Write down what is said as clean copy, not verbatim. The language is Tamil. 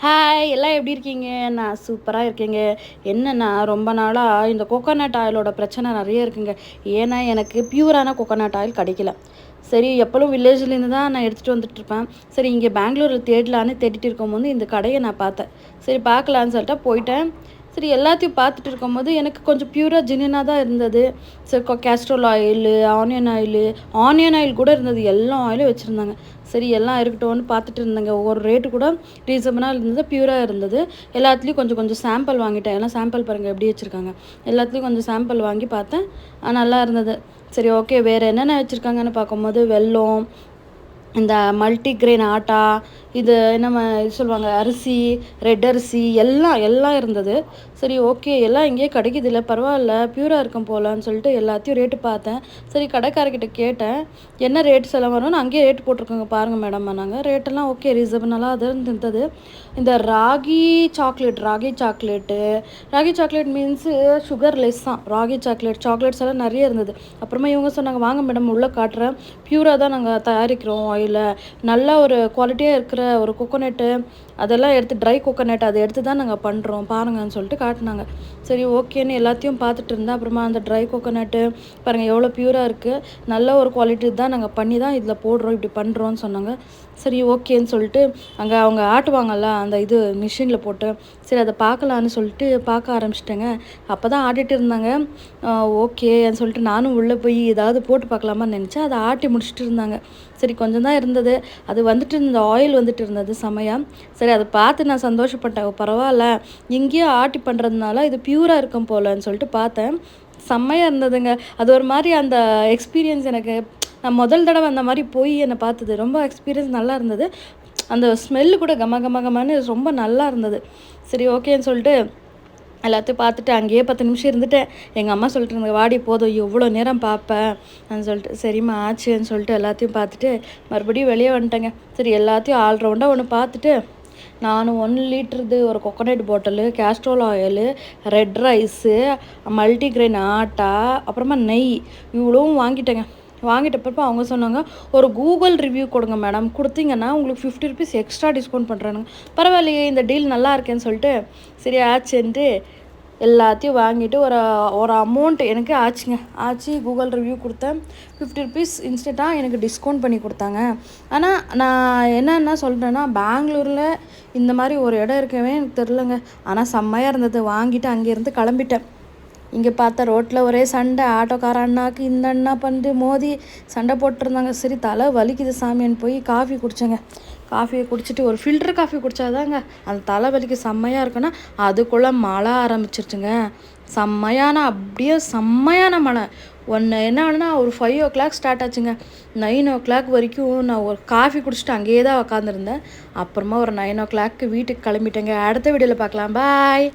ஹாய், எல்லாம் எப்படி இருக்கீங்க? நான் சூப்பராக இருக்கேங்க. என்னென்னா, ரொம்ப நாளாக இந்த கோகோனட் ஆயிலோட பிரச்சனை நிறைய இருக்குங்க. ஏன்னா எனக்கு பியூரான கோகோனட் ஆயில் கிடைக்கல. சரி, எப்போவும் வில்லேஜ்லேருந்து தான் நான் எடுத்துகிட்டு வந்துட்டுருப்பேன். சரி, இங்கே பெங்களூரில் தேடலான்னு தேடிட்டு இருக்கும்போது இந்த கடையை நான் பார்த்தேன். சரி, பார்க்கலான்னு சொல்லிட்டு போயிட்டேன். சரி, எல்லாத்தையும் பார்த்துட்டு இருக்கும்போது எனக்கு கொஞ்சம் பியூராக ஜென்யூனாக தான் இருந்தது. சரி, கேஸ்ட்ரோல் ஆயிலு, ஆனியன் ஆயில் கூட இருந்தது. எல்லா ஆயிலும் வச்சுருந்தாங்க. சரி, எல்லாம் இருக்கட்டும்னு பார்த்துட்டு இருந்தேங்க. ஒவ்வொரு ரேட்டு கூட ரீசனபிளாக இருந்தது, பியூராக இருந்தது. எல்லாத்துலேயும் கொஞ்சம் கொஞ்சம் சாம்பிள் வாங்கிட்டேன். எல்லாம் சாம்பிள் பாருங்கள் எப்படி வச்சுருக்காங்க. எல்லாத்துலேயும் கொஞ்சம் சாம்பிள் வாங்கி பார்த்தேன். நல்லா இருந்தது. சரி, ஓகே, வேறு என்னென்ன வச்சுருக்காங்கன்னு பார்க்கும்போது வெல்லம், இந்த மல்டிக்ரெயின் ஆட்டா, இது என்ன சொல்லுவாங்க, அரிசி, ரெட் அரிசி, எல்லாம் இருந்தது. சரி, ஓகே, எல்லாம் இங்கேயே கிடைக்கிது இல்லை, பரவாயில்ல, பியூராக இருக்கும் போகலான்னு சொல்லிட்டு எல்லாத்தையும் ரேட்டு பார்த்தேன். சரி, கடைக்காரர்கிட்ட கேட்டேன், என்ன ரேட்ஸ் எல்லாம் வரும்னு. அங்கேயே ரேட்டு போட்டிருக்கோங்க பாருங்கள் மேடம். நாங்கள் ரேட்டெல்லாம் ஓகே, ரீசனபிளாக அது இருந்தது. இந்த ராகி சாக்லேட் மீன்ஸு சுகர்லெஸ் தான். ராகி சாக்லேட்ஸ் எல்லாம் நிறைய இருந்தது. அப்புறமா இவங்க சொன்னாங்க, வாங்க மேடம் உள்ளே காட்டுறேன், பியூராக தான் நாங்கள் தயாரிக்கிறோம் ஆயிலை, நல்ல ஒரு குவாலிட்டியாக இருக்கிற ஒரு கோகோனட்டு, அதெல்லாம் எடுத்து ட்ரை கோகோனட் அதை எடுத்து தான் நாங்கள் பண்ணுறோம் பாருங்கன்னு சொல்லிட்டு காட்டினாங்க. சரி, ஓகேன்னு எல்லாத்தையும் பார்த்துட்டு இருந்தேன். அப்புறமா அந்த ட்ரை கோகோனட்டு பாருங்கள் எவ்வளோ பியூராக இருக்குது, நல்ல ஒரு குவாலிட்டி தான் நாங்கள் பண்ணி தான் இதில் போடுறோம், இப்படி பண்ணுறோன்னு சொன்னாங்க. சரி, ஓகேன்னு சொல்லிட்டு அங்கே அவங்க ஆட்டுவாங்கல்ல அந்த இது மிஷினில் போட்டு, சரி அதை பார்க்கலான்னு சொல்லிட்டு பார்க்க ஆரம்பிச்சிட்டேங்க. அப்போ தான் ஆட்டிகிட்டு இருந்தாங்க. ஓகேன்னு சொல்லிட்டு நானும் உள்ளே போய் ஏதாவது போட்டு பார்க்கலாமான்னு நினச்சேன். அதை ஆட்டி முடிச்சுட்டு இருந்தாங்க. சரி, கொஞ்சம் தான் இருந்தது. அது வந்துட்டு இந்த ஆயில் வந்துட்டு இருந்தது செமையாக. சரி, அதை பார்த்து நான் சந்தோஷப்பட்டேன். பரவாயில்ல, இங்கேயே ஆட்டி பண்ணுறதுனால இது பியூராக இருக்கும் போலன்னு சொல்லிட்டு பார்த்தேன். செம்மையாக இருந்ததுங்க. அது ஒரு மாதிரி அந்த எக்ஸ்பீரியன்ஸ் எனக்கு, நான் முதல் தடவை அந்த மாதிரி போய் என்னை பார்த்தது ரொம்ப எக்ஸ்பீரியன்ஸ் நல்லா இருந்தது. அந்த ஸ்மெல்லு கூட கமன்னு ரொம்ப நல்லா இருந்தது. சரி, ஓகேன்னு சொல்லிட்டு எல்லாத்தையும் பார்த்துட்டு அங்கேயே 10 நிமிஷம் இருந்துட்டேன். எங்கள் அம்மா சொல்லிட்டு இருந்தாங்க, வாடி போதும் எவ்வளோ நேரம் பார்ப்பேன் சொல்லிட்டு. சரிம்மா ஆச்சுன்னு சொல்லிட்டு எல்லாத்தையும் பார்த்துட்டு மறுபடியும் வெளியே வந்துட்டேங்க. சரி, எல்லாத்தையும் ஆல்ரவுண்டாக ஒன்று பார்த்துட்டு நானும் 1 லிட்டருது ஒரு coconut bottle, casserole oil, red rice, multigrain atta, அப்புறமா நெய், இவ்வளவும் வாங்கிட்டப்போ அவங்க சொன்னாங்க, ஒரு கூகுள் ரிவ்யூ கொடுங்க மேடம், கொடுத்தீங்கன்னா உங்களுக்கு 50 ருபீஸ் எக்ஸ்ட்ரா டிஸ்கவுண்ட் பண்ணுறானுங்க. பரவாயில்லையே, இந்த டீல் நல்லா இருக்கேன்னு சொல்லிட்டு சரி ஆச்சுன்ட்டு எல்லாத்தையும் வாங்கிட்டு ஒரு அமௌண்ட் எனக்கு ஆச்சு. கூகுள் ரிவ்யூ கொடுத்தேன். 50 ருபீஸ் இன்ஸ்டண்ட்டாக எனக்கு டிஸ்கவுண்ட் பண்ணி கொடுத்தாங்க. ஆனால் நான் என்னென்ன சொல்கிறேன்னா, பெங்களூரில் இந்த மாதிரி ஒரு இடம் இருக்கவே எனக்கு தெரிலங்க. ஆனால் செம்மையாக இருந்தது. வாங்கிட்டு அங்கேருந்து கிளம்பிட்டேன். இங்கே பார்த்தா ரோட்டில் ஒரே சண்டை. ஆட்டோக்கார அண்ணாவுக்கு இந்த அண்ணா மோதி சண்டை போட்டுருந்தாங்க. சரி, தலை வலிக்குது சாமின்னு போய் காஃபி குடித்தேங்க. காஃபியை குடிச்சிட்டு ஒரு ஃபில்டர் காஃபி குடித்தாதாங்க அந்த தலைவலிக்கு செம்மையாக இருக்குன்னா, அதுக்குள்ளே மழை ஆரம்பிச்சிருச்சுங்க. அப்படியே செம்மையான மழை. என்ன ஆகுனா, ஒரு 5 o'clock ஸ்டார்ட் ஆச்சுங்க. 9 o'clock வரைக்கும் நான் ஒரு காஃபி குடிச்சிட்டு அங்கேயே தான் உட்காந்துருந்தேன். அப்புறமா ஒரு 9 o'clock வீட்டுக்கு கிளம்பிட்டேங்க. அடுத்த வீடியோவில் பார்க்கலாம். பாய்.